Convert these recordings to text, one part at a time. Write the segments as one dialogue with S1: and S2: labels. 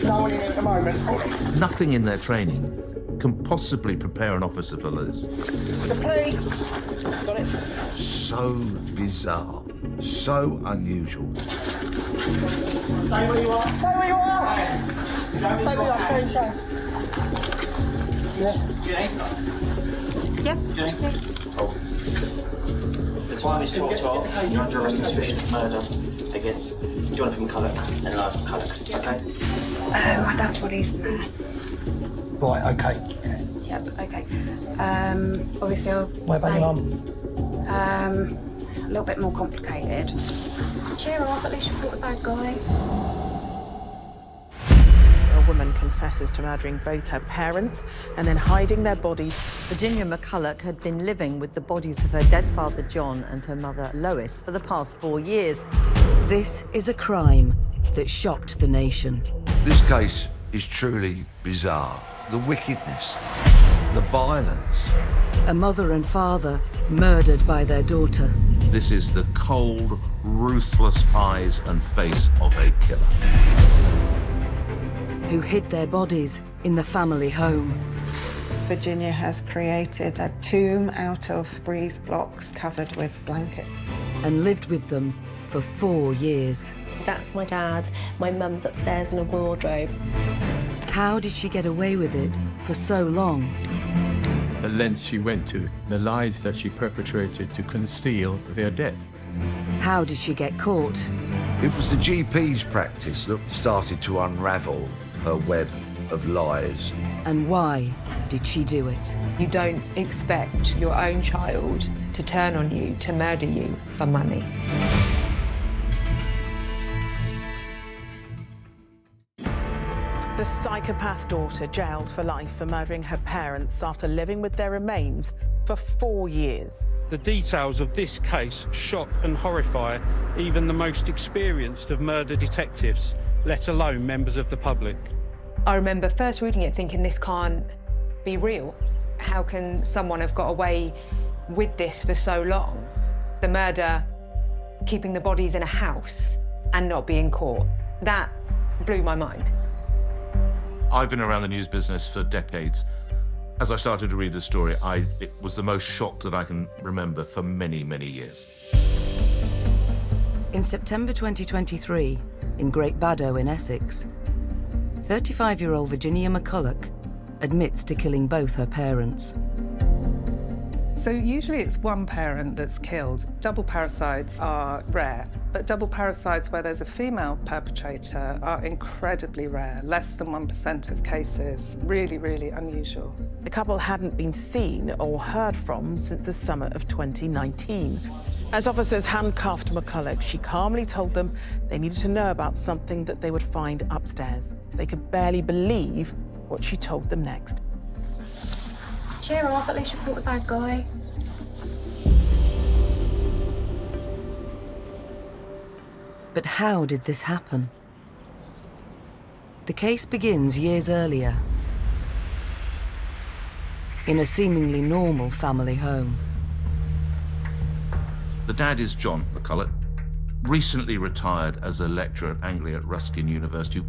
S1: No one in at the moment.
S2: Nothing in their training can possibly prepare an officer for this.
S1: The police. Got it.
S3: So bizarre, so unusual.
S1: Stay where you are. Stay where you are. Stay where you are. Show your hands. Yeah.
S4: Jenny? The time is 12:12. You're under arrest on suspicion of murder against Jonathan McCullough and Lois McCullough. Okay?
S5: My dad's body's in there.
S1: Right, okay.
S5: Yep, okay. Obviously I'll
S1: What about your mum?
S5: a little bit more complicated. Cheer up, at least you caught the bad guy.
S6: A woman confesses to murdering both her parents and then hiding their bodies.
S7: Virginia McCullough had been living with the bodies of her dead father John and her mother Lois for the past 4 years.
S8: This is a crime that shocked the nation.
S3: This case is truly bizarre. The wickedness, the violence.
S8: A mother and father murdered by their daughter.
S2: This is the cold, ruthless eyes and face of a killer.
S8: Who hid their bodies in the family home.
S9: Virginia has created a tomb out of breeze blocks covered with blankets.
S8: And lived with them for 4 years.
S10: That's my dad. My mum's upstairs in a wardrobe.
S8: How did she get away with it for so long?
S11: The lengths she went to, the lies that she perpetrated to conceal their death.
S8: How did she get caught?
S3: It was the GP's practice that started to unravel her web of lies.
S8: And why did she do it?
S12: You don't expect your own child to turn on you, to murder you for money.
S6: The psychopath daughter jailed for life for murdering her parents after living with their remains for 4 years.
S13: The details of this case shock and horrify even the most experienced of murder detectives, let alone members of the public.
S12: I remember first reading it thinking, this can't be real. How can someone have got away with this for so long? The murder, keeping the bodies in a house and not being caught. That blew my mind.
S2: I've been around the news business for decades. As I started to read the story, it was the most shock that I can remember for many, many years.
S8: In September 2023, in Great Baddow in Essex, 35-year-old Virginia McCullough admits to killing both her parents.
S14: So usually it's one parent that's killed. Double parricides are rare, but double parricides where there's a female perpetrator are incredibly rare, less than 1% of cases. Really, really unusual.
S6: The couple hadn't been seen or heard from since the summer of 2019. As officers handcuffed McCullough, she calmly told them they needed to know about something that they would find upstairs. They could barely believe what she told them next.
S5: Cheer up, at least you caught the bad guy.
S8: But how did this happen? The case begins years earlier, in a seemingly normal family home.
S2: The dad is John McCullough, recently retired as a lecturer at Anglia at Ruskin University.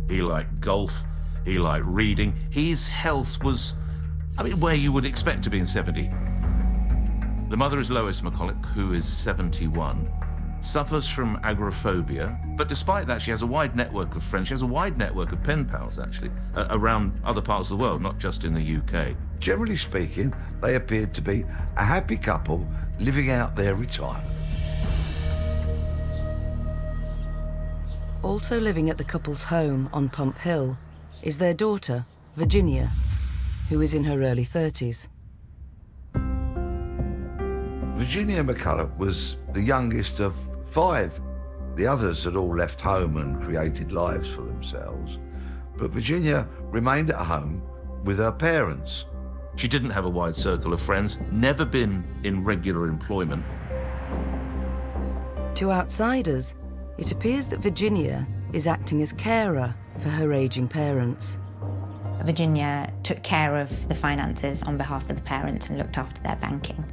S2: He liked golf, he liked reading. His health was, where you would expect to be in 70. The mother is Lois McCullough, who is 71, suffers from agoraphobia, but despite that, she has a wide network of friends. She has a wide network of pen pals, actually, around other parts of the world, not just in the UK.
S3: Generally speaking, they appeared to be a happy couple living out their retirement.
S8: Also living at the couple's home on Pump Hill is their daughter, Virginia, who is in her early 30s.
S3: Virginia McCullough was the youngest of 5. The others had all left home and created lives for themselves, but Virginia remained at home with her parents.
S2: She didn't have a wide circle of friends, never been in regular employment.
S8: To outsiders, it appears that Virginia is acting as carer for her aging parents.
S10: Virginia took care of the finances on behalf of the parents and looked after their banking.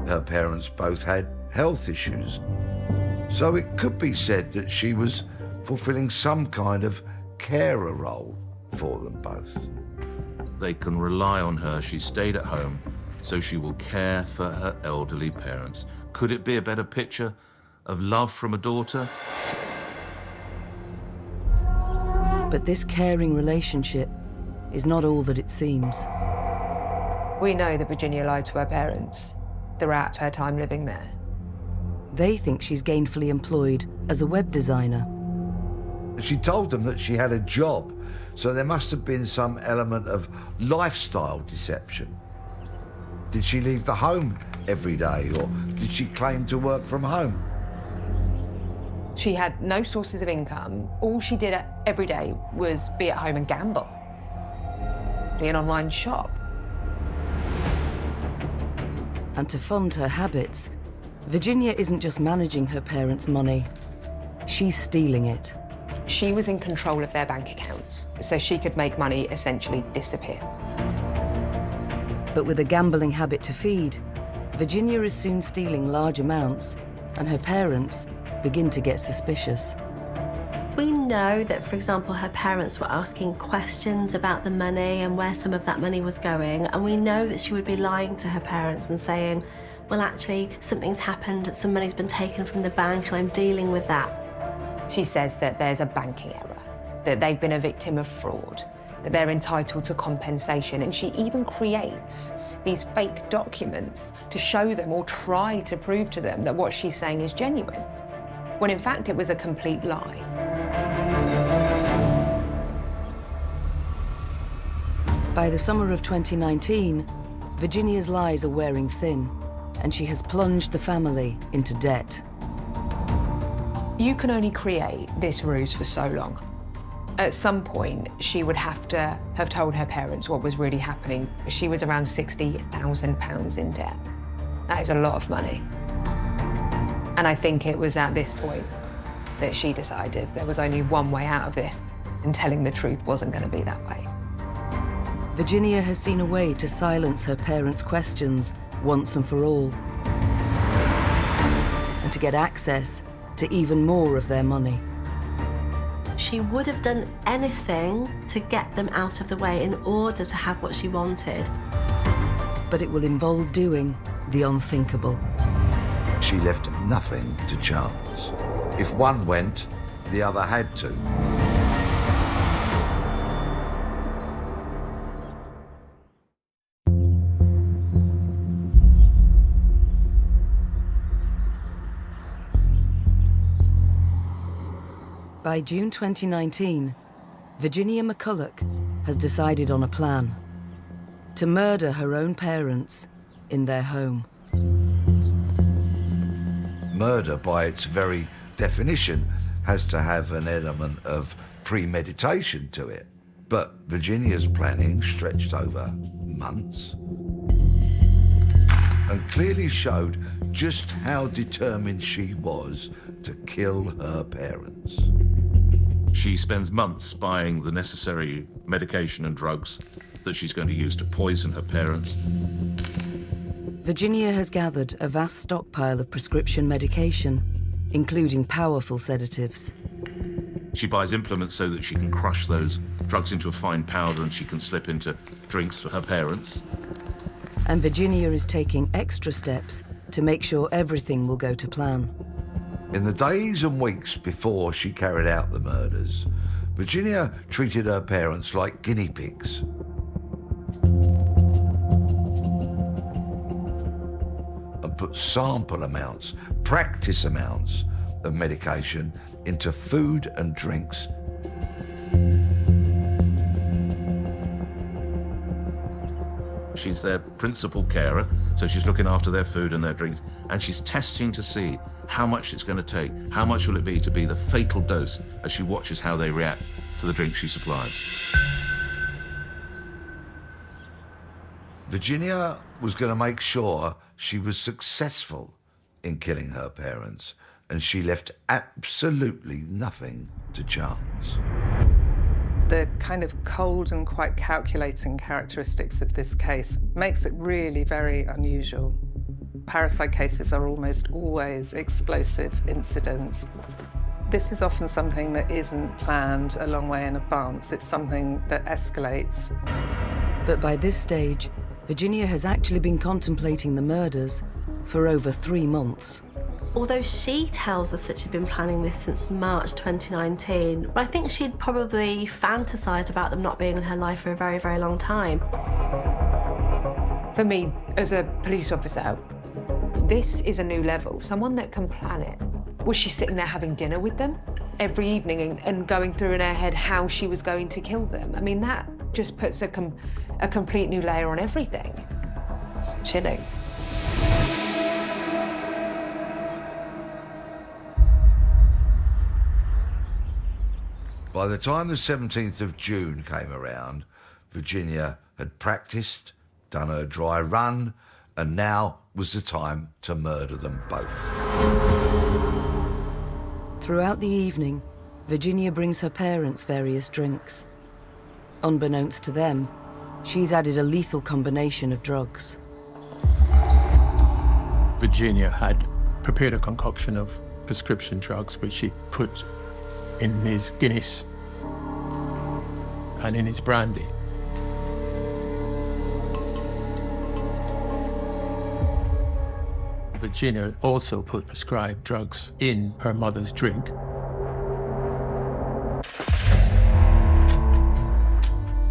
S3: Her parents both had health issues. So it could be said that she was fulfilling some kind of carer role for them both.
S2: They can rely on her. She stayed at home, so she will care for her elderly parents. Could it be a better picture of love from a daughter?
S8: But this caring relationship is not all that it seems.
S12: We know that Virginia lied to her parents throughout her time living there.
S8: They think she's gainfully employed as a web designer.
S3: She told them that she had a job, so there must have been some element of lifestyle deception. Did she leave the home every day, or did she claim to work from home?
S12: She had no sources of income. All she did every day was be at home and gamble, be an online shop.
S8: And to fund her habits, Virginia isn't just managing her parents' money, she's stealing it.
S12: She was in control of their bank accounts, so she could make money essentially disappear.
S8: But with a gambling habit to feed, Virginia is soon stealing large amounts, and her parents begin to get suspicious.
S15: We know that, for example, her parents were asking questions about the money and where some of that money was going, and we know that she would be lying to her parents and saying, well, actually, something's happened, some money's been taken from the bank and I'm dealing with that.
S12: She says that there's a banking error, that they've been a victim of fraud, that they're entitled to compensation, and she even creates these fake documents to show them or try to prove to them that what she's saying is genuine, when in fact it was a complete lie.
S8: By the summer of 2019, Virginia's lies are wearing thin, and she has plunged the family into debt.
S12: You can only create this ruse for so long. At some point, she would have to have told her parents what was really happening. She was around £60,000 in debt. That is a lot of money. And I think it was at this point that she decided there was only one way out of this, and telling the truth wasn't going to be that way.
S8: Virginia has seen a way to silence her parents' questions once and for all, and to get access to even more of their money.
S15: She would have done anything to get them out of the way in order to have what she wanted.
S8: But it will involve doing the unthinkable.
S3: She left nothing to chance. If one went, the other had to.
S8: By June 2019, Virginia McCullough has decided on a plan to murder her own parents in their home.
S3: Murder, by its very definition, has to have an element of premeditation to it. But Virginia's planning stretched over months and clearly showed just how determined she was to kill her parents.
S2: She spends months buying the necessary medication and drugs that she's going to use to poison her parents.
S8: Virginia has gathered a vast stockpile of prescription medication, including powerful sedatives.
S2: She buys implements so that she can crush those drugs into a fine powder and she can slip into drinks for her parents.
S8: And Virginia is taking extra steps to make sure everything will go to plan.
S3: In the days and weeks before she carried out the murders, Virginia treated her parents like guinea pigs. And put sample amounts, practice amounts of medication into food and drinks.
S2: She's their principal carer, so she's looking after their food and their drinks, and she's testing to see how much it's going to take, how much will it be to be the fatal dose as she watches how they react to the drink she supplies.
S3: Virginia was going to make sure she was successful in killing her parents, and she left absolutely nothing to chance.
S14: The kind of cold and quite calculating characteristics of this case makes it really very unusual. Parricide cases are almost always explosive incidents. This is often something that isn't planned a long way in advance. It's something that escalates.
S8: But by this stage, Virginia has actually been contemplating the murders for over 3 months.
S15: Although she tells us that she'd been planning this since March 2019, I think she'd probably fantasised about them not being in her life for a very, very long time.
S12: For me, as a police officer, this is a new level. Someone that can plan it. Was she sitting there having dinner with them every evening and going through in her head how she was going to kill them? I mean, that just puts a complete new layer on everything. It's chilling.
S3: By the time the 17th of June came around, Virginia had practiced, done her dry run, and now was the time to murder them both.
S8: Throughout the evening, Virginia brings her parents various drinks. Unbeknownst to them, she's added a lethal combination of drugs.
S11: Virginia had prepared a concoction of prescription drugs which she put in his Guinness and in his brandy. Virginia also put prescribed drugs in her mother's drink.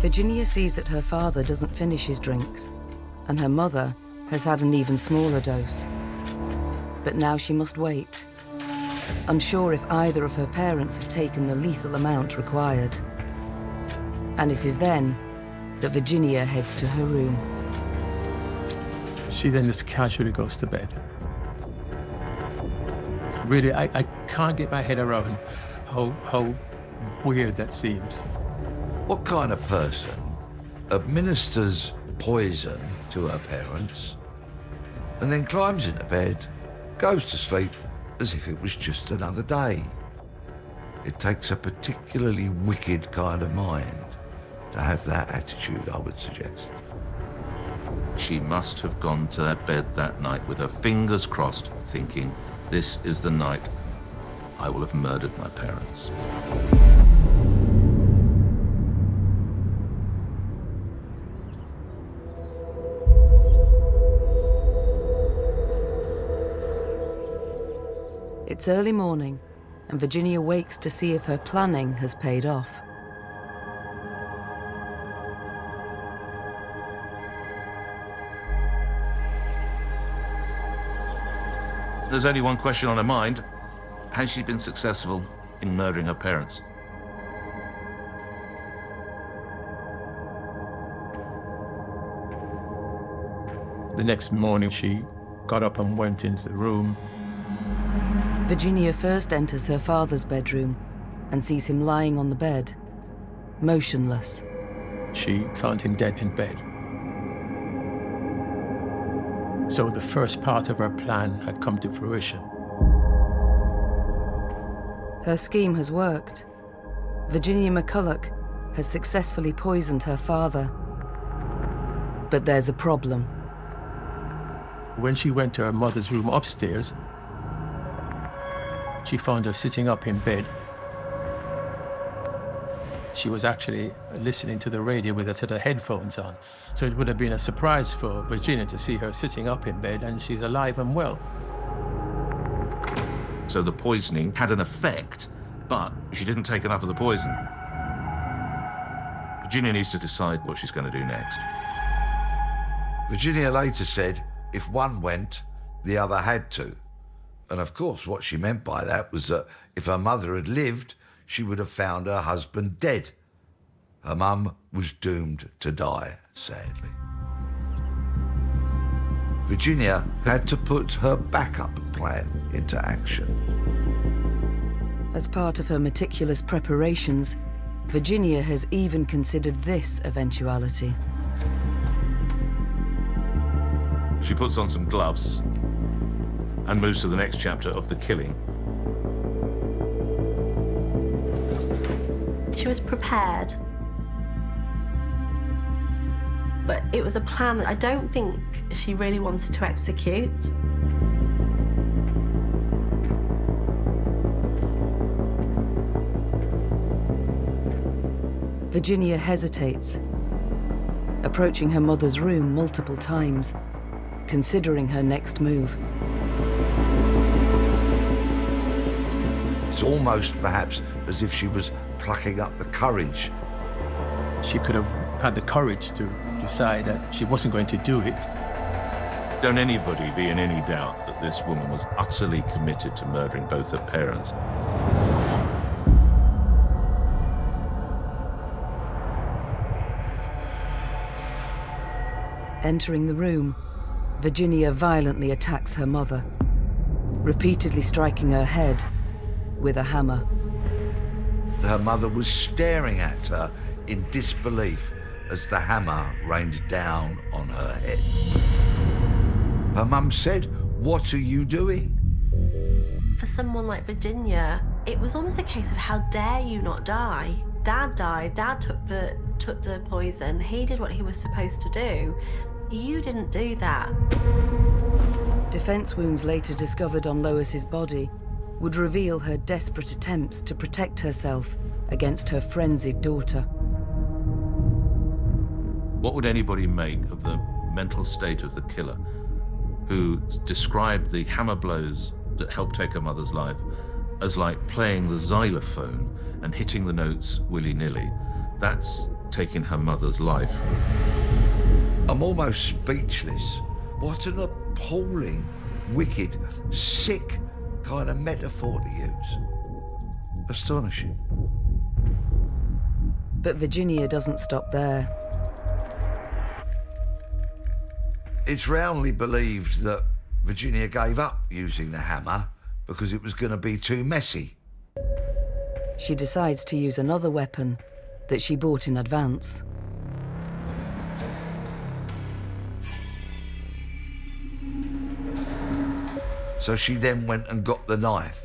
S8: Virginia sees that her father doesn't finish his drinks, and her mother has had an even smaller dose. But now she must wait, unsure if either of her parents have taken the lethal amount required. And it is then that Virginia heads to her room.
S11: She then just casually goes to bed. Really, I can't get my head around how weird that seems.
S3: What kind of person administers poison to her parents and then climbs into bed, goes to sleep as if it was just another day? It takes a particularly wicked kind of mind to have that attitude, I would suggest.
S2: She must have gone to that bed that night with her fingers crossed, thinking, this is the night I will have murdered my parents.
S8: It's early morning, and Virginia wakes to see if her planning has paid off.
S2: There's only one question on her mind. Has she been successful in murdering her parents?
S11: The next morning, she got up and went into the room.
S8: Virginia first enters her father's bedroom and sees him lying on the bed, motionless.
S11: She found him dead in bed. So the first part of her plan had come to fruition.
S8: Her scheme has worked. Virginia McCullough has successfully poisoned her father. But there's a problem.
S11: When she went to her mother's room upstairs, she found her sitting up in bed. She was actually listening to the radio with a set of headphones on. So it would have been a surprise for Virginia to see her sitting up in bed, and she's alive and well.
S2: So the poisoning had an effect, but she didn't take enough of the poison. Virginia needs to decide what she's going to do next.
S3: Virginia later said, if one went, the other had to. And of course, what she meant by that was that if her mother had lived, she would have found her husband dead. Her mum was doomed to die, sadly. Virginia had to put her backup plan into action.
S8: As part of her meticulous preparations, Virginia has even considered this eventuality.
S2: She puts on some gloves and moves to the next chapter of the killing.
S15: She was prepared. But it was a plan that I don't think she really wanted to execute.
S8: Virginia hesitates, approaching her mother's room multiple times, considering her next move.
S3: It's almost perhaps as if she was plucking up the courage.
S11: She could have had the courage to decide that she wasn't going to do it.
S2: Don't anybody be in any doubt that this woman was utterly committed to murdering both her parents.
S8: Entering the room, Virginia violently attacks her mother, repeatedly striking her head with a hammer.
S3: Her mother was staring at her in disbelief as the hammer rained down on her head. Her mum said, "What are you doing?"
S15: For someone like Virginia, it was almost a case of how dare you not die? Dad died, Dad took the poison, he did what he was supposed to do. You didn't do that.
S8: Defense wounds later discovered on Lois's body would reveal her desperate attempts to protect herself against her frenzied daughter.
S2: What would anybody make of the mental state of the killer, who described the hammer blows that helped take her mother's life as like playing the xylophone and hitting the notes willy-nilly? That's taking her mother's life.
S3: I'm almost speechless. What an appalling, wicked, sick kind of metaphor to use. Astonishing.
S8: But Virginia doesn't stop there.
S3: It's roundly believed that Virginia gave up using the hammer because it was going to be too messy.
S8: She decides to use another weapon that she bought in advance.
S3: So she then went and got the knife.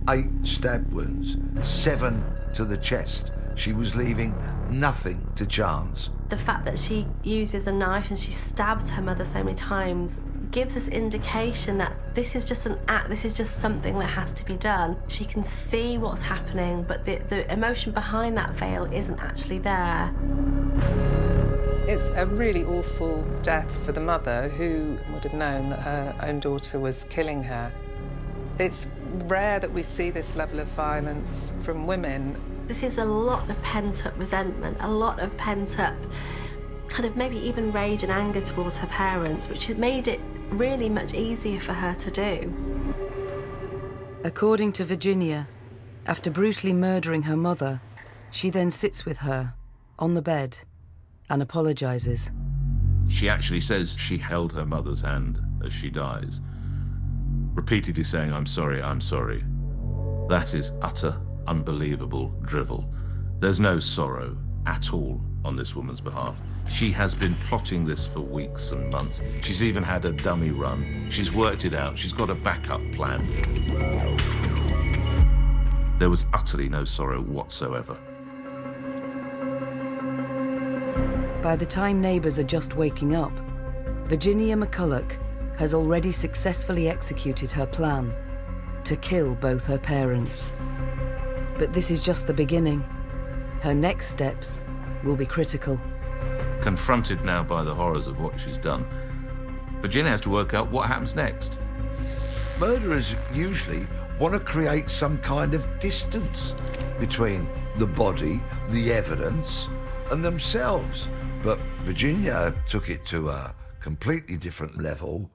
S3: Eight stab wounds, 7 to the chest. She was leaving nothing to chance.
S15: The fact that she uses a knife and she stabs her mother so many times gives us indication that this is just an act, this is just something that has to be done. She can see what's happening, but the emotion behind that veil isn't actually there.
S14: It's a really awful death for the mother, who would have known that her own daughter was killing her. It's rare that we see this level of violence from women.
S15: This is a lot of pent-up resentment, a lot of pent-up kind of maybe even rage and anger towards her parents, which has made it really much easier for her to do.
S8: According to Virginia, after brutally murdering her mother, she then sits with her on the bed and apologizes.
S2: She actually says she held her mother's hand as she dies, repeatedly saying, "I'm sorry, I'm sorry." That is utter, unbelievable drivel. There's no sorrow at all on this woman's behalf. She has been plotting this for weeks and months. She's even had a dummy run. She's worked it out. She's got a backup plan. There was utterly no sorrow whatsoever.
S8: By the time neighbors are just waking up, Virginia McCullough has already successfully executed her plan to kill both her parents. But this is just the beginning. Her next steps will be critical.
S2: Confronted now by the horrors of what she's done, Virginia has to work out what happens next.
S3: Murderers usually want to create some kind of distance between the body, the evidence, and themselves. But Virginia took it to a completely different level.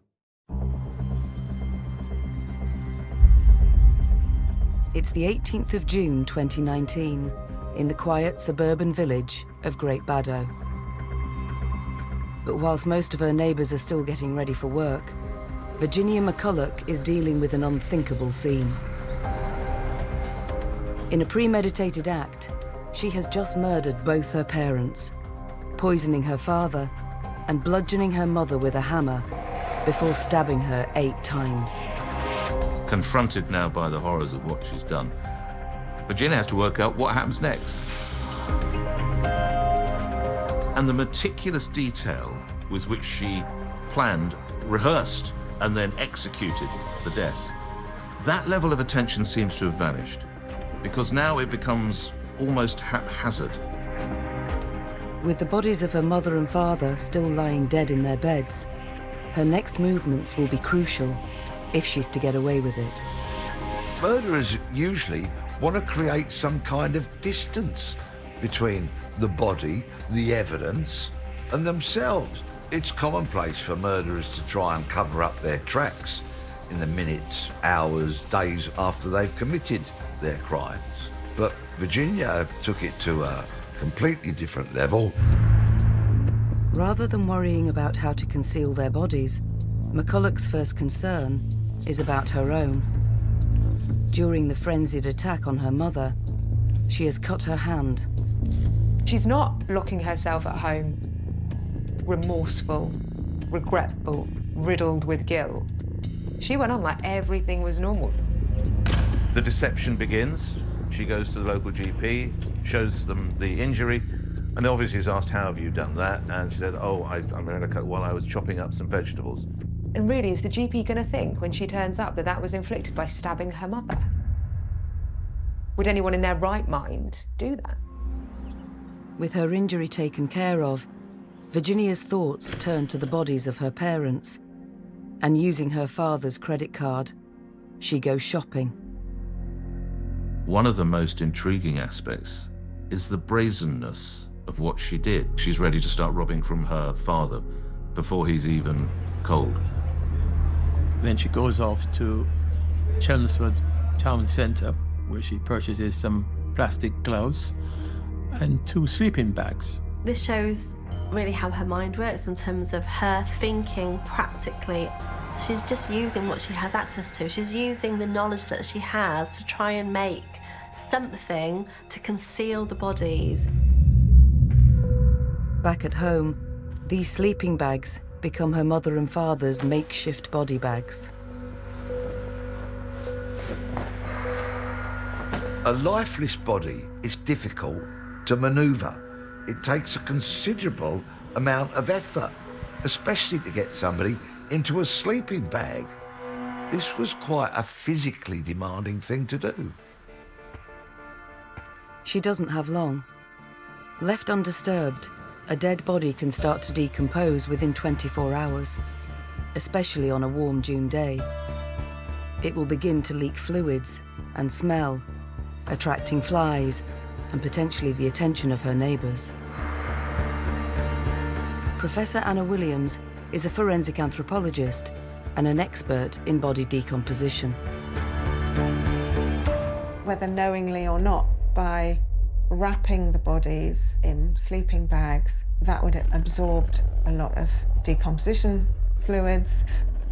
S8: It's the 18th of June 2019 in the quiet suburban village of Great Baddow. But whilst most of her neighbours are still getting ready for work, Virginia McCullough is dealing with an unthinkable scene. In a premeditated act, she has just murdered both her parents, poisoning her father and bludgeoning her mother with a hammer before stabbing her 8 times.
S2: Confronted now by the horrors of what she's done, Virginia has to work out what happens next. And the meticulous detail with which she planned, rehearsed, and then executed the deaths That level of attention seems to have vanished, because now it becomes almost haphazard.
S8: With the bodies of her mother and father still lying dead in their beds, her next movements will be crucial if she's to get away with it.
S3: Murderers usually want to create some kind of distance between the body, the evidence, and themselves. It's commonplace for murderers to try and cover up their tracks in the minutes, hours, days after they've committed their crimes. But Virginia took it to a completely different level.
S8: Rather than worrying about how to conceal their bodies, McCullough's first concern is about her own. During the frenzied attack on her mother, she has cut her hand.
S12: She's not locking herself at home, remorseful, regretful, riddled with guilt. She went on like everything was normal.
S2: The deception begins. She goes to the local GP, shows them the injury, and obviously is asked, how have you done that? And she said, oh, I made a cut while I was chopping up some vegetables.
S12: And really, is the GP going to think when she turns up that that was inflicted by stabbing her mother? Would anyone in their right mind do that?
S8: With her injury taken care of, Virginia's thoughts turn to the bodies of her parents, and using her father's credit card, she goes shopping.
S2: One of the most intriguing aspects is the brazenness of what she did. She's ready to start robbing from her father before he's even cold.
S11: Then she goes off to Chelmsford Town Centre, where she purchases some plastic gloves and 2 sleeping bags.
S15: This shows really how her mind works in terms of her thinking practically. She's just using what she has access to. She's using the knowledge that she has to try and make something to conceal the bodies.
S8: Back at home, these sleeping bags become her mother and father's makeshift body bags.
S3: A lifeless body is difficult to maneuver. It takes a considerable amount of effort, especially to get somebody into a sleeping bag. This was quite a physically demanding thing to do.
S8: She doesn't have long. Left undisturbed, a dead body can start to decompose within 24 hours, especially on a warm June day. It will begin to leak fluids and smell, attracting flies and potentially the attention of her neighbours. Professor Anna Williams is a forensic anthropologist and an expert in body decomposition.
S9: Whether knowingly or not, by wrapping the bodies in sleeping bags, that would have absorbed a lot of decomposition fluids.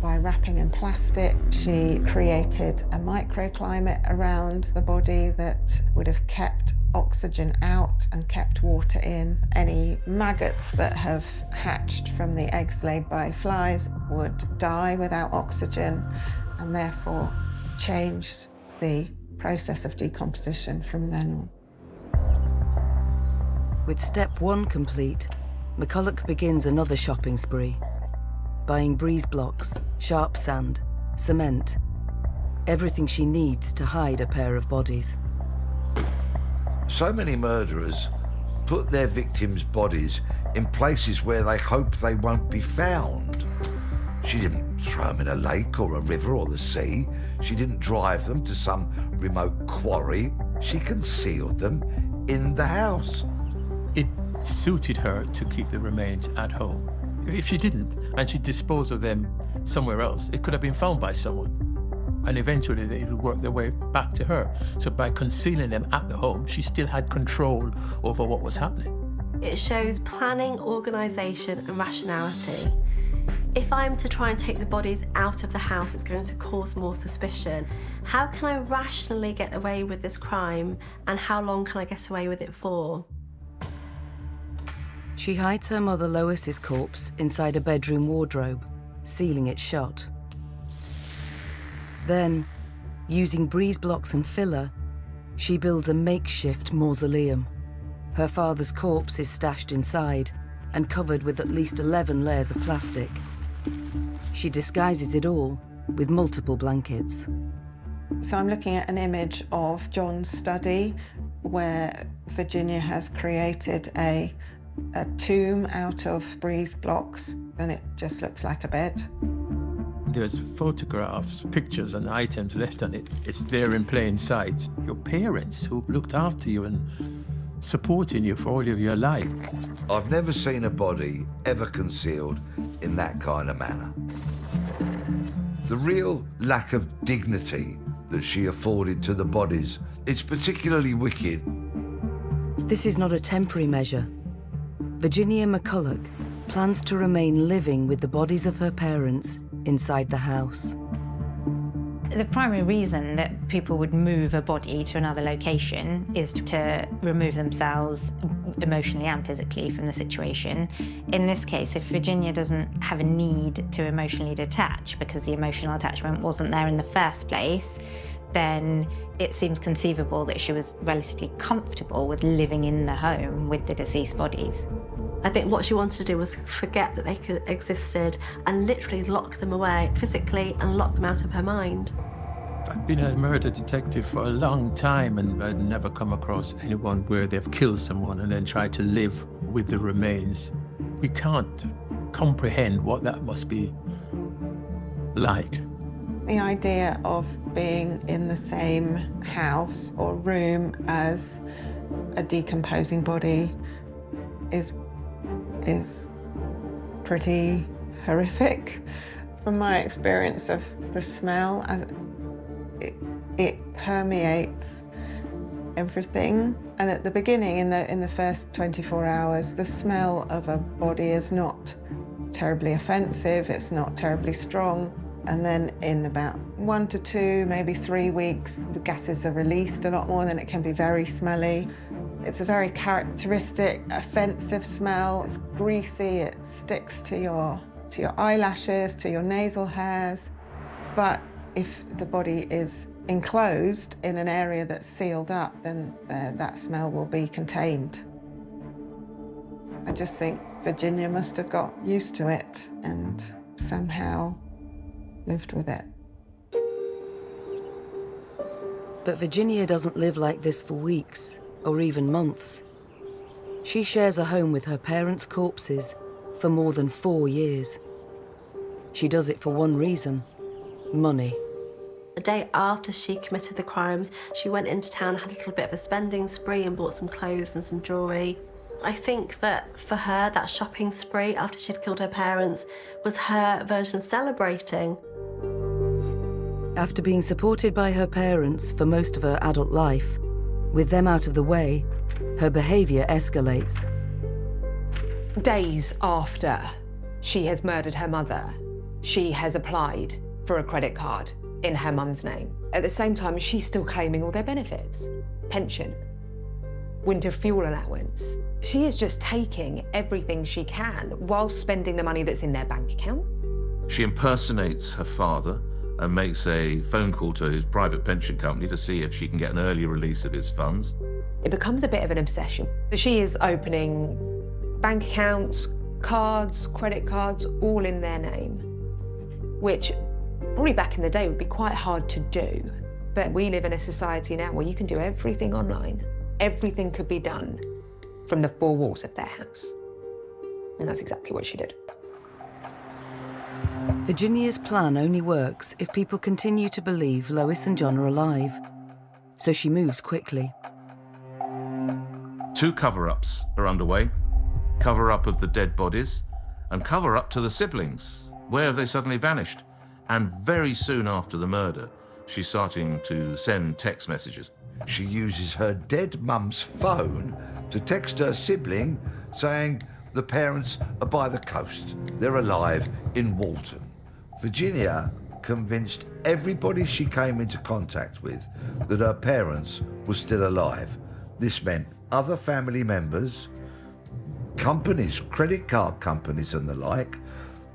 S9: By wrapping in plastic, she created a microclimate around the body that would have kept oxygen out and kept water in. Any maggots that have hatched from the eggs laid by flies would die without oxygen and therefore changed the process of decomposition from then on.
S8: With step 1 complete, McCullough begins another shopping spree, buying breeze blocks, sharp sand, cement, everything she needs to hide a pair of bodies.
S3: So many murderers put their victims' bodies in places where they hope they won't be found. She didn't throw them in a lake or a river or the sea. She didn't drive them to some remote quarry. She concealed them in the house.
S11: It suited her to keep the remains at home. If she didn't, and she disposed of them somewhere else, it could have been found by someone. And eventually it would work their way back to her. So by concealing them at the home, she still had control over what was happening.
S15: It shows planning, organisation and rationality. If I'm to try and take the bodies out of the house, it's going to cause more suspicion. How can I rationally get away with this crime, and how long can I get away with it for?
S8: She hides her mother Lois's corpse inside a bedroom wardrobe, sealing it shut. Then, using breeze blocks and filler, she builds a makeshift mausoleum. Her father's corpse is stashed inside and covered with at least 11 layers of plastic. She disguises it all with multiple blankets.
S9: So I'm looking at an image of John's study where Virginia has created a tomb out of breeze blocks, and it just looks like a bed.
S11: There's photographs, pictures and items left on it. It's there in plain sight. Your parents who looked after you and supporting you for all of your life.
S3: I've never seen a body ever concealed in that kind of manner. The real lack of dignity that she afforded to the bodies, it's particularly wicked.
S8: This is not a temporary measure. Virginia McCullough plans to remain living with the bodies of her parents inside the house.
S10: The primary reason that people would move a body to another location is to remove themselves emotionally and physically from the situation. In this case, if Virginia doesn't have a need to emotionally detach because the emotional attachment wasn't there in the first place, then it seems conceivable that she was relatively comfortable with living in the home with the deceased bodies.
S15: I think what she wanted to do was forget that they existed and literally lock them away physically and lock them out of her mind.
S11: I've been a murder detective for a long time and I'd never come across anyone where they've killed someone and then tried to live with the remains. We can't comprehend what that must be like.
S9: The idea of being in the same house or room as a decomposing body is pretty horrific. From my experience of the smell, it permeates everything. And at the beginning, in the first 24 hours, the smell of a body is not terribly offensive, it's not terribly strong. And then in about 1 to 2, maybe 3 weeks, the gases are released a lot more, then it can be very smelly. It's a very characteristic, offensive smell. It's greasy, it sticks to your eyelashes, to your nasal hairs. But if the body is enclosed in an area that's sealed up, then that smell will be contained. I just think Virginia must have got used to it and somehow lived with it.
S8: But Virginia doesn't live like this for weeks or even months. She shares a home with her parents' corpses for more than 4 years. She does it for one reason: money.
S15: The day after she committed the crimes, she went into town, had a little bit of a spending spree and bought some clothes and some jewellery. I think that for her, that shopping spree after she'd killed her parents was her version of celebrating.
S8: After being supported by her parents for most of her adult life, with them out of the way, her behaviour escalates.
S12: Days after she has murdered her mother, she has applied for a credit card in her mum's name. At the same time, she's still claiming all their benefits: pension, winter fuel allowance. She is just taking everything she can while spending the money that's in their bank account.
S2: She impersonates her father and makes a phone call to his private pension company to see if she can get an early release of his funds.
S12: It becomes a bit of an obsession. She is opening bank accounts, cards, credit cards, all in their name, which probably back in the day would be quite hard to do. But we live in a society now where you can do everything online. Everything could be done from the 4 walls of their house. And that's exactly what she did.
S8: Virginia's plan only works if people continue to believe Lois and John are alive. So she moves quickly.
S2: 2 cover-ups are underway. Cover-up of the dead bodies and cover-up to the siblings. Where have they suddenly vanished? And very soon after the murder, she's starting to send text messages.
S3: She uses her dead mum's phone to text her sibling saying the parents are by the coast. They're alive in Walton. Virginia convinced everybody she came into contact with that her parents were still alive. This meant other family members, companies, credit card companies and the like,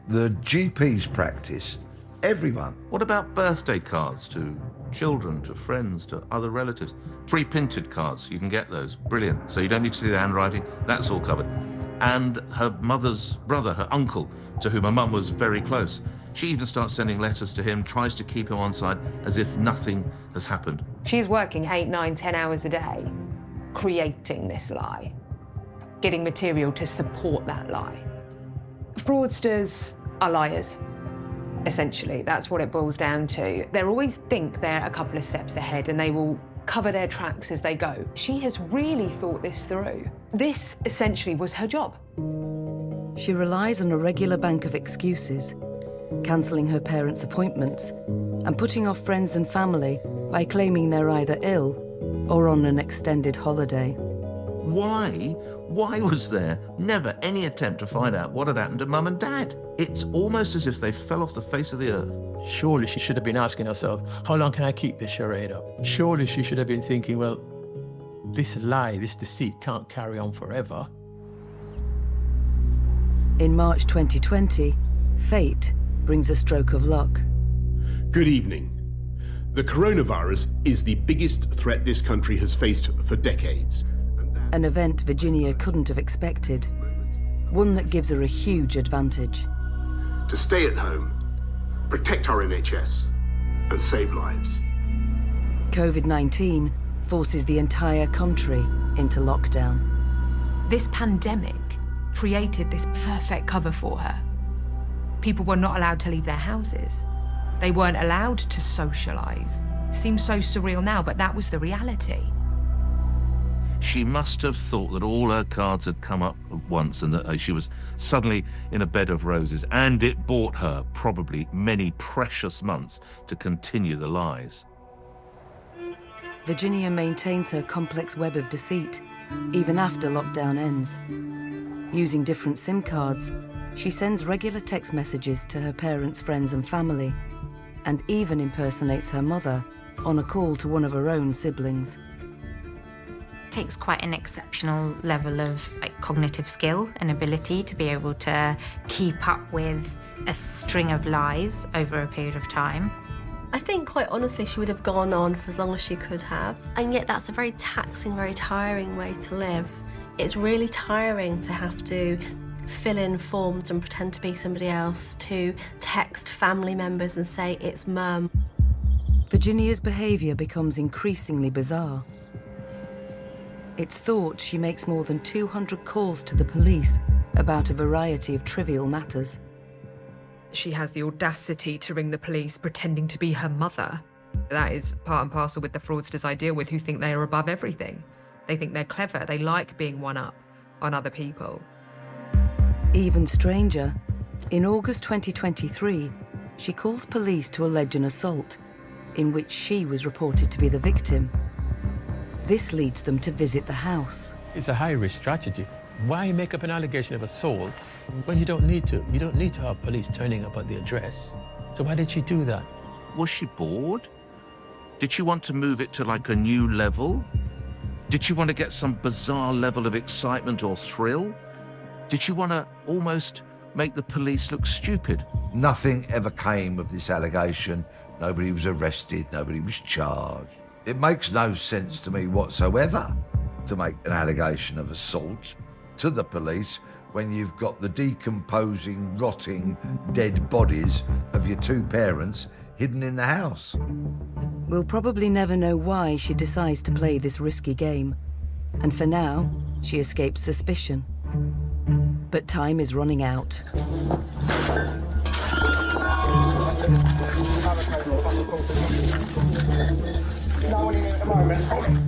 S3: the GP's practice, everyone.
S2: What about birthday cards to children, to friends, to other relatives? Pre-printed cards, you can get those. Brilliant. So you don't need to see the handwriting. That's all covered. And her mother's brother, her uncle, to whom her mum was very close. She even starts sending letters to him, tries to keep him on side as if nothing has happened.
S12: She's working 8, 9, 10 hours a day, creating this lie, getting material to support that lie. Fraudsters are liars, essentially. That's what it boils down to. They always think they're a couple of steps ahead and they will cover their tracks as they go. She has really thought this through. This essentially was her job.
S8: She relies on a regular bank of excuses, cancelling her parents' appointments and putting off friends and family by claiming they're either ill or on an extended holiday.
S2: Why was there never any attempt to find out what had happened to Mum and Dad? It's almost as if they fell off the face of the earth.
S11: Surely she should have been asking herself, how long can I keep this charade up? Surely she should have been thinking, well, this lie, this deceit can't carry on forever.
S8: In March 2020, fate brings a stroke of luck.
S16: Good evening. The coronavirus is the biggest threat this country has faced for decades.
S8: An event Virginia couldn't have expected. One that gives her a huge advantage.
S16: To stay at home, protect our NHS, and save lives.
S8: COVID-19 forces the entire country into lockdown.
S12: This pandemic created this perfect cover for her. People were not allowed to leave their houses. They weren't allowed to socialise. It seems so surreal now, but that was the reality.
S2: She must have thought that all her cards had come up at once and that she was suddenly in a bed of roses, and it bought her probably many precious months to continue the lies.
S8: Virginia maintains her complex web of deceit, even after lockdown ends. Using different SIM cards, she sends regular text messages to her parents, friends and family, and even impersonates her mother on a call to one of her own siblings.
S10: Takes quite an exceptional level of cognitive skill and ability to be able to keep up with a string of lies over a period of time.
S15: I think, quite honestly, she would have gone on for as long as she could have. And yet that's a very taxing, very tiring way to live. It's really tiring to have to fill in forms and pretend to be somebody else, to text family members and say it's Mum.
S8: Virginia's behaviour becomes increasingly bizarre. It's thought she makes more than 200 calls to the police about a variety of trivial matters.
S12: She has the audacity to ring the police pretending to be her mother. That is part and parcel with the fraudsters I deal with, who think they are above everything. They think they're clever. They like being one up on other people.
S8: Even stranger, in August 2023, she calls police to allege an assault, in which she was reported to be the victim. This leads them to visit the house.
S11: It's a high-risk strategy. Why make up an allegation of assault when you don't need to? You don't need to have police turning up at the address. So why did she do that?
S2: Was she bored? Did she want to move it to a new level? Did she want to get some bizarre level of excitement or thrill? Did she want to almost make the police look stupid?
S3: Nothing ever came of this allegation. Nobody was arrested, nobody was charged. It makes no sense to me whatsoever to make an allegation of assault to the police when you've got the decomposing, rotting, dead bodies of your two parents hidden in the house.
S8: We'll probably never know why she decides to play this risky game. And for now, she escapes suspicion. But time is running out.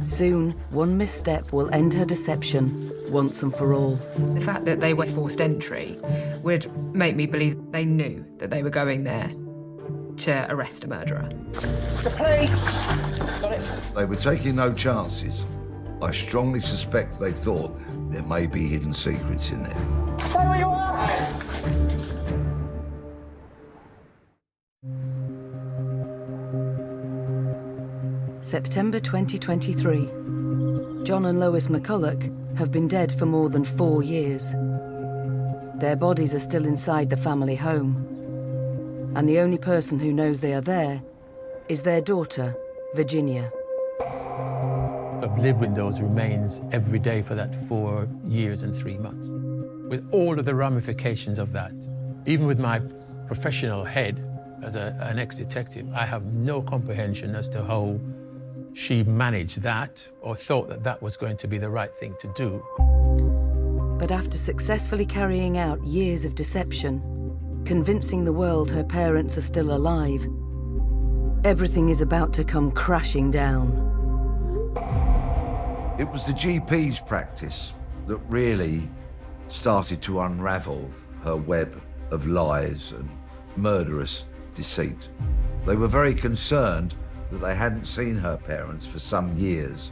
S8: Soon, one misstep will end her deception once and for all.
S12: The fact that they were forced entry would make me believe they knew that they were going there to arrest a murderer.
S1: The police! Got it.
S3: They were taking no chances. I strongly suspect they thought there may be hidden secrets in there.
S1: Stay where you are!
S8: September 2023. John and Lois McCullough have been dead for more than 4 years. Their bodies are still inside the family home. And the only person who knows they are there is their daughter, Virginia.
S11: I've lived with those remains every day for that 4 years and 3 months, with all of the ramifications of that. Even with my professional head, as an ex-detective, I have no comprehension as to how she managed that or thought that that was going to be the right thing to do.
S8: But after successfully carrying out years of deception, convincing the world her parents are still alive, everything is about to come crashing down.
S3: It was the GP's practice that really started to unravel her web of lies and murderous deceit. They were very concerned that they hadn't seen her parents for some years.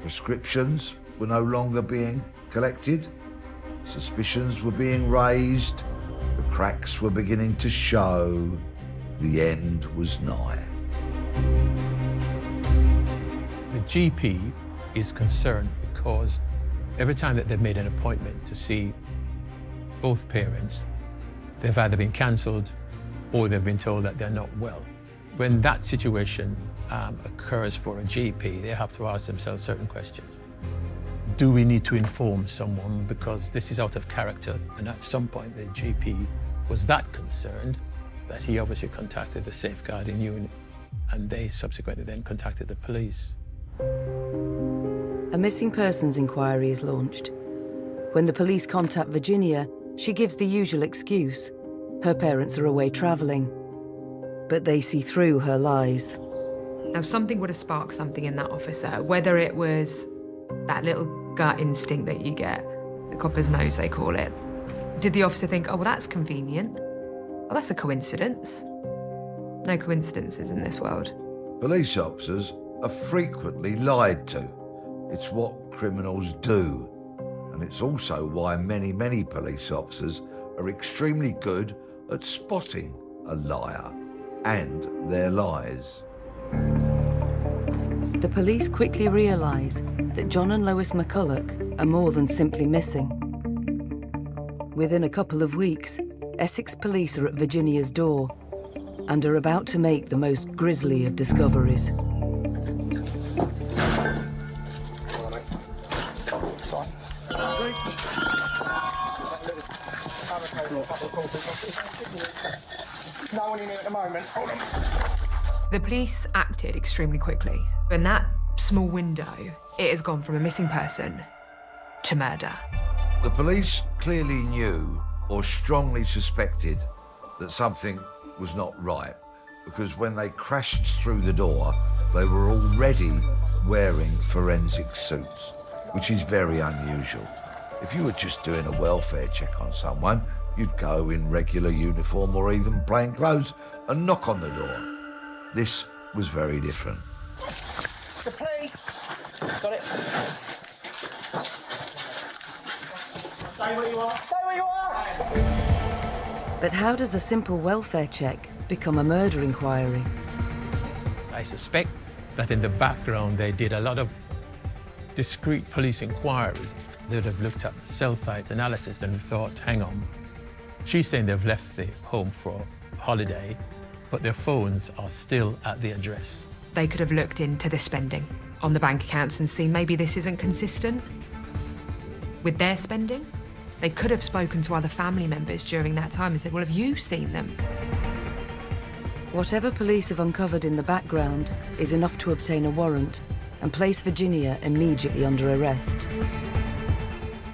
S3: Prescriptions were no longer being collected. Suspicions were being raised. The cracks were beginning to show. The end was nigh.
S11: The GP is concerned because every time that they've made an appointment to see both parents, they've either been cancelled or they've been told that they're not well. When that situation occurs for a GP, they have to ask themselves certain questions. Do we need to inform someone because this is out of character? And at some point, the GP was that concerned that he obviously contacted the safeguarding unit, and they subsequently then contacted the police.
S8: A missing persons inquiry is launched. When the police contact Virginia, she gives the usual excuse. Her parents are away travelling. But they see through her lies.
S12: Now, something would have sparked something in that officer, whether it was that little gut instinct that you get, the copper's nose, they call it. Did the officer think, oh, well, that's convenient? Oh, that's a coincidence. No coincidences in this world.
S3: Police officers are frequently lied to. It's what criminals do. And it's also why many, many police officers are extremely good at spotting a liar and their lies.
S8: The police quickly realise that John and Lois McCullough are more than simply missing. Within a couple of weeks, Essex police are at Virginia's door and are about to make the most grisly of discoveries.
S1: No one in here at the moment. Hold on.
S12: The police acted extremely quickly. In that small window, it has gone from a missing person to murder.
S3: The police clearly knew or strongly suspected that something was not right, because when they crashed through the door, they were already wearing forensic suits, which is very unusual. If you were just doing a welfare check on someone, you'd go in regular uniform or even plain clothes and knock on the door. This was very different.
S1: The police! Got it. Stay where you are. Stay where you are!
S8: But how does a simple welfare check become a murder inquiry?
S11: I suspect that in the background they did a lot of discreet police inquiries. They would have looked at cell site analysis and thought, hang on, she's saying they've left the home for holiday, but their phones are still at the address.
S12: They could have looked into the spending on the bank accounts and seen maybe this isn't consistent with their spending. They could have spoken to other family members during that time and said, well, have you seen them?
S8: Whatever police have uncovered in the background is enough to obtain a warrant and place Virginia immediately under arrest.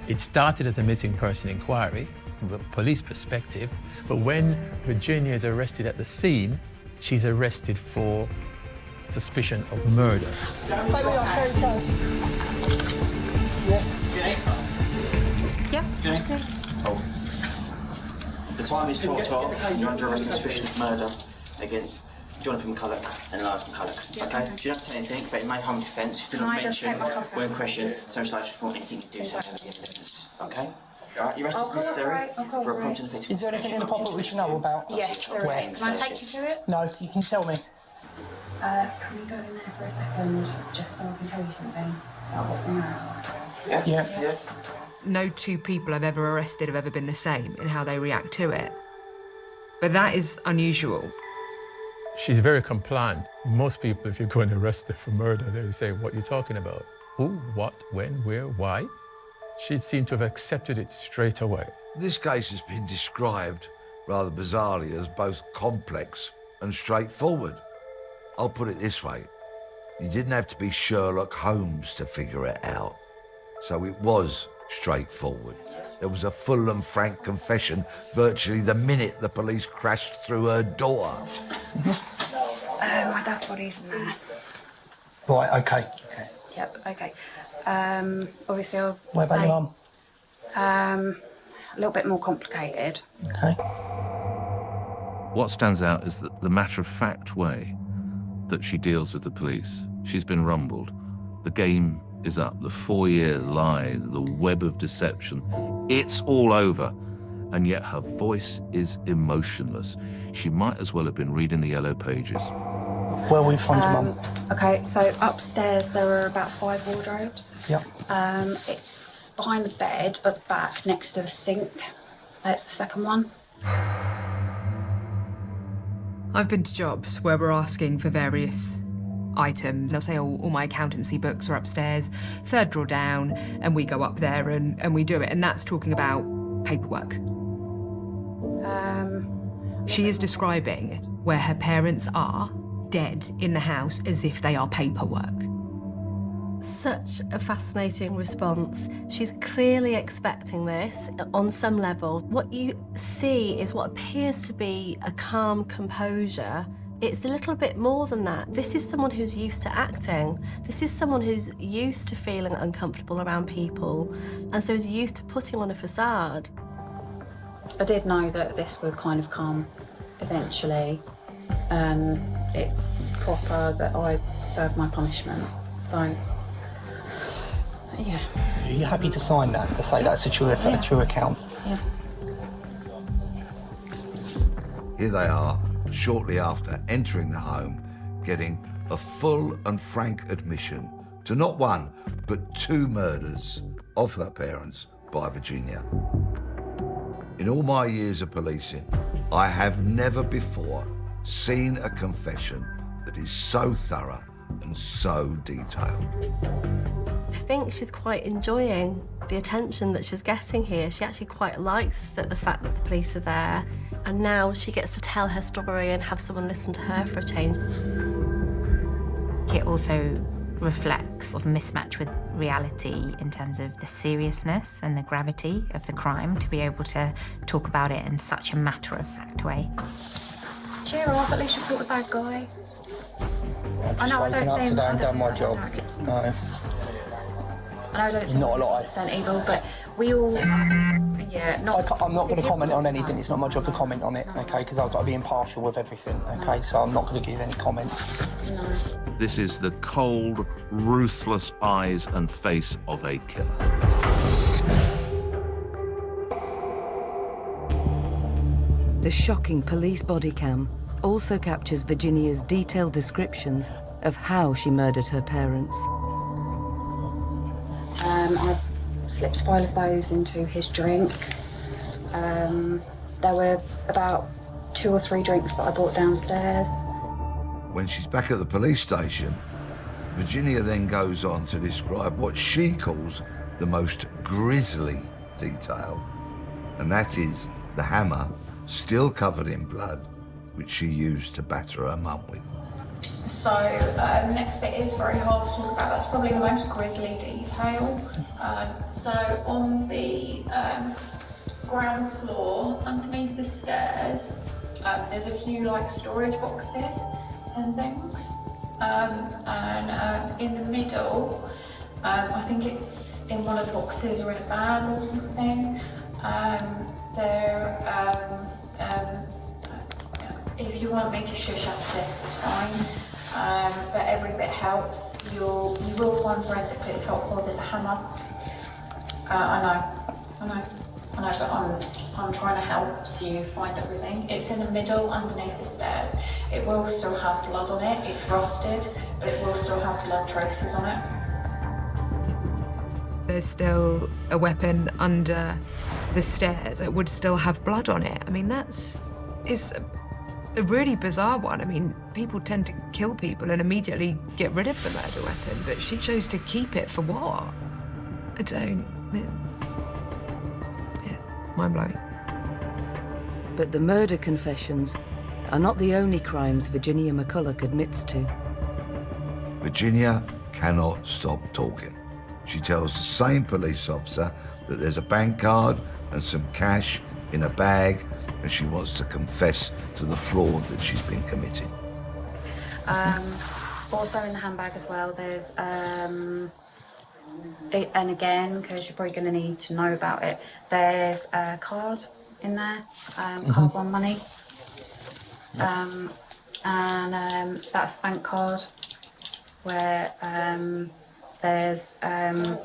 S11: It started as a missing person inquiry from a police perspective, but when Virginia is arrested at the scene, she's arrested for suspicion of murder.
S1: Stay where you are. Show your face. Yeah.
S4: Jenny? Jenny? Hold. The time is 12:12. You're under arrest on suspicion of murder against Jonathan McCullough and Lois McCullough. Okay? You don't have to say anything, but in my home defence, if you don't mention when question, social life support, anything to do so with the evidence. Okay? Alright, your arrest is necessary for a prompt and effective.
S1: Is there anything in the pocket we should know about?
S5: Yes, there
S1: Where?
S5: is. Can I take you to it?
S1: No, you can tell me.
S5: Can we go in there for a second, just so I can tell you something about what's in there?
S1: Yeah.
S12: No two people I've ever arrested have ever been the same in how they react to it. But that is unusual.
S11: She's very compliant. Most people, if you go and arrest her for murder, they'll say, what are you talking about? Who, what, when, where, why? She seemed to have accepted it straight away.
S3: This case has been described rather bizarrely, as both complex and straightforward. I'll put it this way. You didn't have to be Sherlock Holmes to figure it out. So it was straightforward. There was a full and frank confession virtually the minute the police crashed through her door.
S5: My dad's body's in there.
S1: Right, okay.
S5: Yep, okay. Obviously I'll
S1: What about
S5: say,
S1: your mum?
S5: a little bit more complicated.
S1: Okay.
S2: What stands out is that the matter-of-fact way that she deals with the police. She's been rumbled. The game is up. The four-year lie, the web of deception, it's all over. And yet her voice is emotionless. She might as well have been reading the yellow pages.
S1: Where will we find your mum?
S5: Okay, so upstairs there are about 5 wardrobes.
S1: Yep.
S5: It's behind the bed at the back next to the sink. It's the second one.
S12: I've been to jobs where we're asking for various items. They'll say, all my accountancy books are upstairs, 3rd drawer down, and we go up there and we do it. And that's talking about paperwork. She is describing where her parents are, dead in the house, as if they are paperwork.
S15: Such a fascinating response. She's clearly expecting this on some level. What you see is what appears to be a calm composure. It's a little bit more than that. This is someone who's used to acting. This is someone who's used to feeling uncomfortable around people, and so is used to putting on a facade.
S5: I did know that this would kind of come eventually, and it's proper that I serve my punishment. So, yeah.
S1: Are you happy to sign that, to say that's a true account?
S5: Yeah.
S3: Here they are, shortly after entering the home, getting a full and frank admission to not one, but 2 murders of her parents by Virginia. In all my years of policing, I have never before seen a confession that is so thorough and so detailed.
S15: I think she's quite enjoying the attention that she's getting here. She actually quite likes the fact that the police are there, and now she gets to tell her story and have someone listen to her for a change.
S10: It also reflects a mismatch with reality in terms of the seriousness and the gravity of the crime, to be able to talk about it in such a matter-of-fact way.
S5: Cheer up, at least you caught the bad guy.
S1: I've just woken up today and done my job. No.
S5: I know I don't seem
S1: Not a lot.
S5: 100% evil, but we all, yeah,
S1: I'm not going to comment on anything. It's not my job to comment on it, okay? Because I've got to be impartial with everything, okay? So I'm not going to give any comment.
S5: No.
S2: This is the cold, ruthless eyes and face of a killer.
S8: The shocking police body cam also captures Virginia's detailed descriptions of how she murdered her parents.
S5: I slipped a pile of those into his drink. There were about 2 or 3 drinks that I brought downstairs.
S3: When she's back at the police station, Virginia then goes on to describe what she calls the most grisly detail, and that is the hammer, still covered in blood, which she used to batter her mum with.
S5: So, the next bit is very hard to talk about. That's probably the most grisly detail. So, on the ground floor, underneath the stairs, there's a few, like, storage boxes and things. And in the middle, I think it's in one of the boxes or in a bag or something. If you want me to shush after this, it's fine. But every bit helps. You will find forensically it's helpful. There's a hammer. I know, but I'm trying to help so you find everything. It's in the middle, underneath the stairs. It will still have blood on it. It's rusted, but it will still have blood traces on it.
S12: There's still a weapon under the stairs. It would still have blood on it. I mean, is a really bizarre one. I mean, people tend to kill people and immediately get rid of the murder weapon, but she chose to keep it for what? Yes, mind-blowing.
S8: But the murder confessions are not the only crimes Virginia McCullough admits to.
S3: Virginia cannot stop talking. She tells the same police officer that there's a bank card and some cash in a bag, and she wants to confess to the fraud that she's been committing.
S17: Also in the handbag as well, there's, and again, because you're probably going to need to know about it, there's a card in there, card one money, and that's a bank card where there's a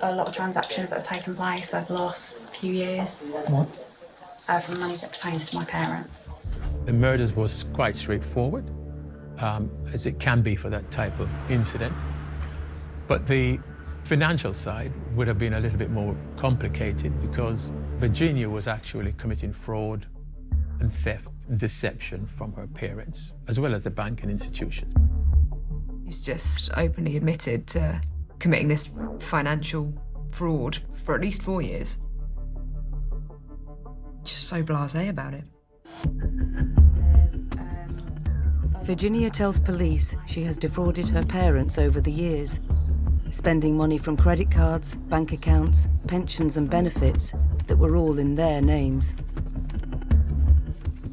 S17: lot of transactions that have taken place over the last few years from money that pertains to my parents.
S11: The murders was quite straightforward, as it can be for that type of incident. But the financial side would have been a little bit more complicated because Virginia was actually committing fraud and theft and deception from her parents, as well as the banking institutions.
S12: He's just openly admitted to committing this financial fraud for at least 4 years. Just so blasé about it.
S8: Virginia tells police she has defrauded her parents over the years, spending money from credit cards, bank accounts, pensions and benefits that were all in their names.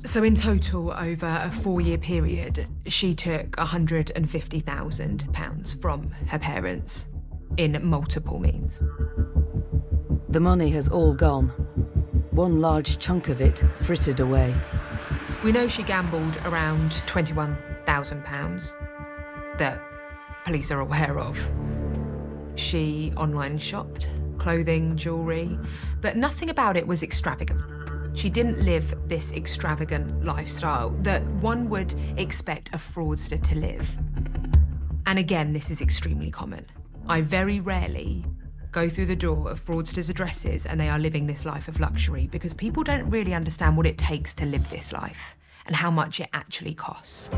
S12: So in total, over a 4-year period, she took £150,000 from her parents in multiple means.
S8: The money has all gone. One large chunk of it frittered away.
S12: We know she gambled around £21,000 that police are aware of. She online shopped, clothing, jewellery, but nothing about it was extravagant. She didn't live this extravagant lifestyle that one would expect a fraudster to live. And again, this is extremely common. I very rarely go through the door of fraudsters' addresses and they are living this life of luxury because people don't really understand what it takes to live this life and how much it actually costs.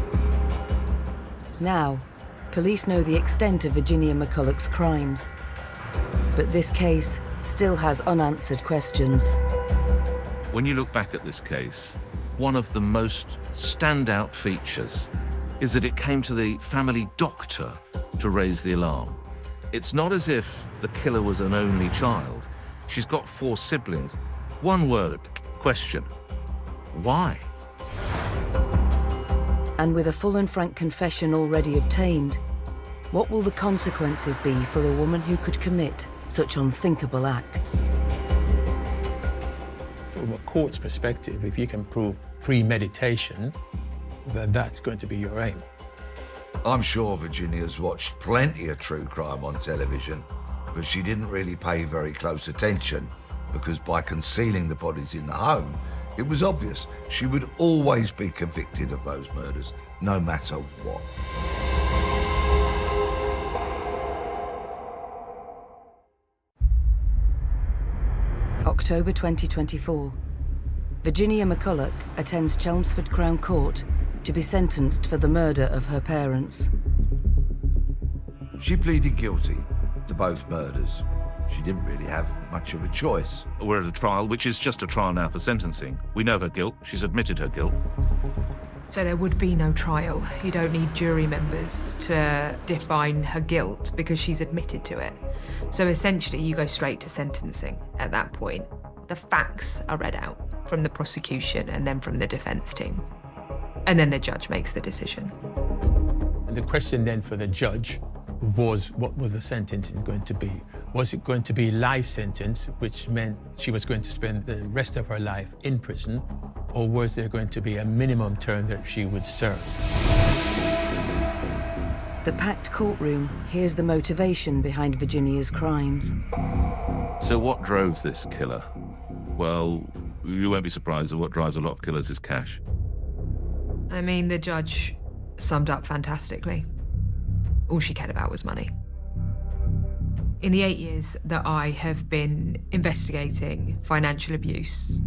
S8: Now, police know the extent of Virginia McCullough's crimes. But this case still has unanswered questions.
S2: When you look back at this case, one of the most standout features is that it came to the family doctor to raise the alarm. It's not as if the killer was an only child. She's got 4 siblings. One word, question. Why?
S8: And with a full and frank confession already obtained, what will the consequences be for a woman who could commit such unthinkable acts?
S11: From a court's perspective, if you can prove premeditation, then that's going to be your aim.
S3: I'm sure Virginia's watched plenty of true crime on television, but she didn't really pay very close attention because by concealing the bodies in the home, it was obvious she would always be convicted of those murders, no matter what.
S8: October 2024. Virginia McCullough attends Chelmsford Crown Court to be sentenced for the murder of her parents.
S3: She pleaded guilty to both murders. She didn't really have much of a choice.
S2: We're at a trial, which is just a trial now for sentencing. We know her guilt. She's admitted her guilt.
S12: So there would be no trial. You don't need jury members to define her guilt because she's admitted to it. So essentially, you go straight to sentencing at that point. The facts are read out from the prosecution and then from the defence team. And then the judge makes the decision.
S11: And the question then for the judge was, what was the sentencing going to be? Was it going to be life sentence, which meant she was going to spend the rest of her life in prison, or was there going to be a minimum term that she would serve?
S8: The packed courtroom hears the motivation behind Virginia's crimes.
S2: So what drove this killer? Well, you won't be surprised that what drives a lot of killers is cash.
S12: I mean, the judge summed up fantastically. All she cared about was money. In the 8 years that I have been investigating financial abuse,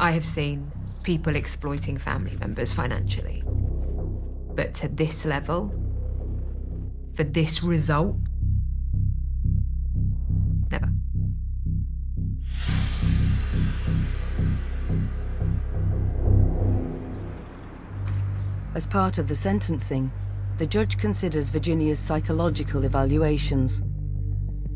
S12: I have seen people exploiting family members financially. But to this level, for this result, never.
S8: As part of the sentencing, the judge considers Virginia's psychological evaluations.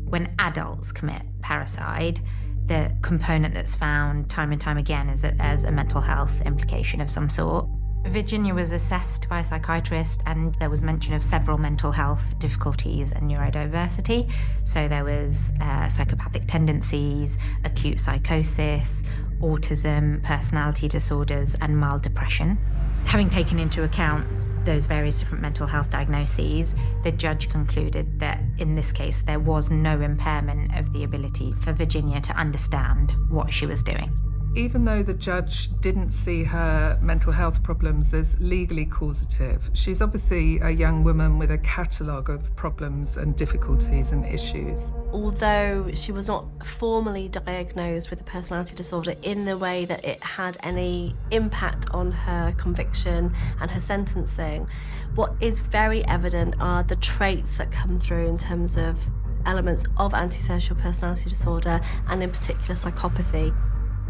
S10: When adults commit parricide, the component that's found time and time again is that there's a mental health implication of some sort. Virginia was assessed by a psychiatrist, and there was mention of several mental health difficulties and neurodiversity. So there was psychopathic tendencies, acute psychosis, autism, personality disorders, and mild depression. Having taken into account those various different mental health diagnoses, the judge concluded that in this case there was no impairment of the ability for Virginia to understand what she was doing.
S14: Even though the judge didn't see her mental health problems as legally causative, she's obviously a young woman with a catalogue of problems and difficulties and issues.
S15: Although she was not formally diagnosed with a personality disorder in the way that it had any impact on her conviction and her sentencing, what is very evident are the traits that come through in terms of elements of antisocial personality disorder, and in particular psychopathy.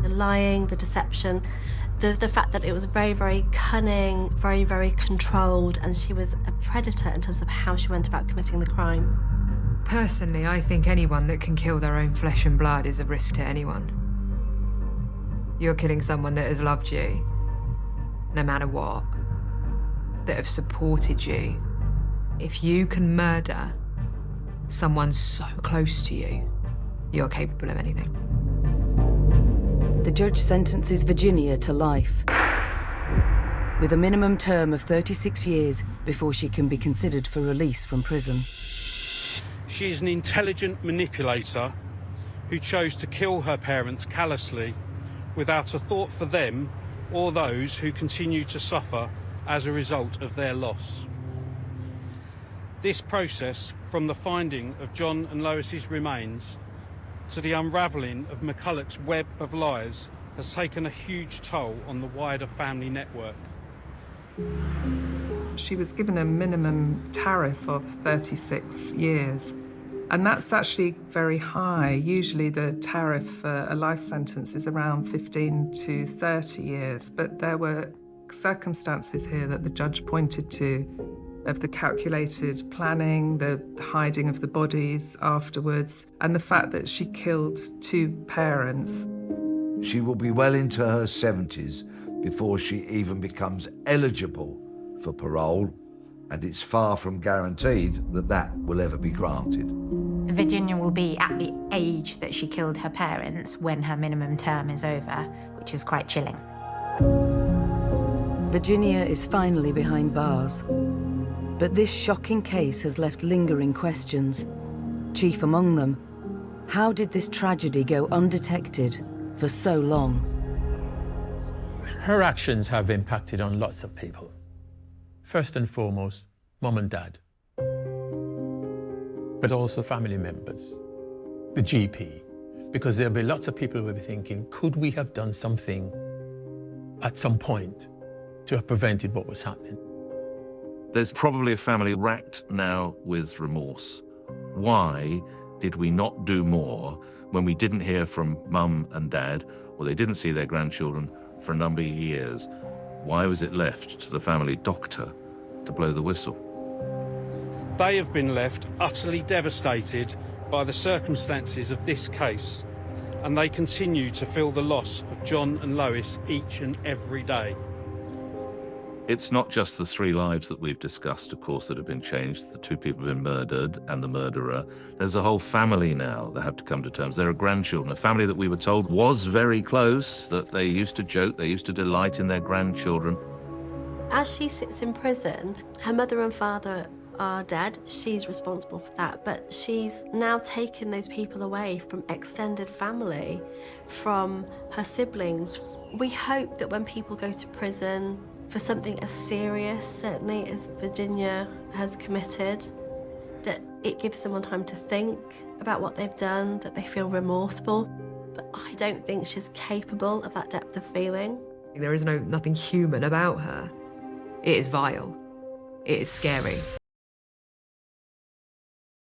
S15: The lying, the deception, the fact that it was very, very cunning, very, very controlled, and she was a predator in terms of how she went about committing the crime.
S12: Personally, I think anyone that can kill their own flesh and blood is a risk to anyone. You're killing someone that has loved you, no matter what, that have supported you. If you can murder someone so close to you, you're capable of anything.
S8: The judge sentences Virginia to life, with a minimum term of 36 years before she can be considered for release from prison.
S13: She is an intelligent manipulator who chose to kill her parents callously without a thought for them or those who continue to suffer as a result of their loss. This process, from the finding of John and Lois's remains to the unravelling of McCullough's web of lies, has taken a huge toll on the wider family network.
S14: She was given a minimum tariff of 36 years, and that's actually very high. Usually the tariff for a life sentence is around 15 to 30 years, but there were circumstances here that the judge pointed to of the calculated planning, the hiding of the bodies afterwards, and the fact that she killed two parents.
S3: She will be well into her 70s before she even becomes eligible for parole, and it's far from guaranteed that that will ever be granted.
S10: Virginia will be at the age that she killed her parents when her minimum term is over, which is quite chilling.
S8: Virginia is finally behind bars. But this shocking case has left lingering questions. Chief among them, how did this tragedy go undetected for so long?
S11: Her actions have impacted on lots of people. First and foremost, mum and dad, but also family members, the GP, because there'll be lots of people who will be thinking, could we have done something at some point to have prevented what was happening?
S2: There's probably a family racked now with remorse. Why did we not do more when we didn't hear from mum and dad, or they didn't see their grandchildren for a number of years? Why was it left to the family doctor to blow the whistle?
S13: They have been left utterly devastated by the circumstances of this case, and they continue to feel the loss of John and Lois each and every day.
S2: It's not just the three lives that we've discussed, of course, that have been changed. The two people have been murdered and the murderer. There's a whole family now that have to come to terms. There are grandchildren, a family that we were told was very close, that they used to joke, they used to delight in their grandchildren.
S15: As she sits in prison, her mother and father are dead. She's responsible for that, but she's now taken those people away from extended family, from her siblings. We hope that when people go to prison for something as serious, certainly as Virginia has committed, that it gives someone time to think about what they've done, that they feel remorseful. But I don't think she's capable of that depth of feeling.
S12: There is nothing human about her. It is vile. It is scary.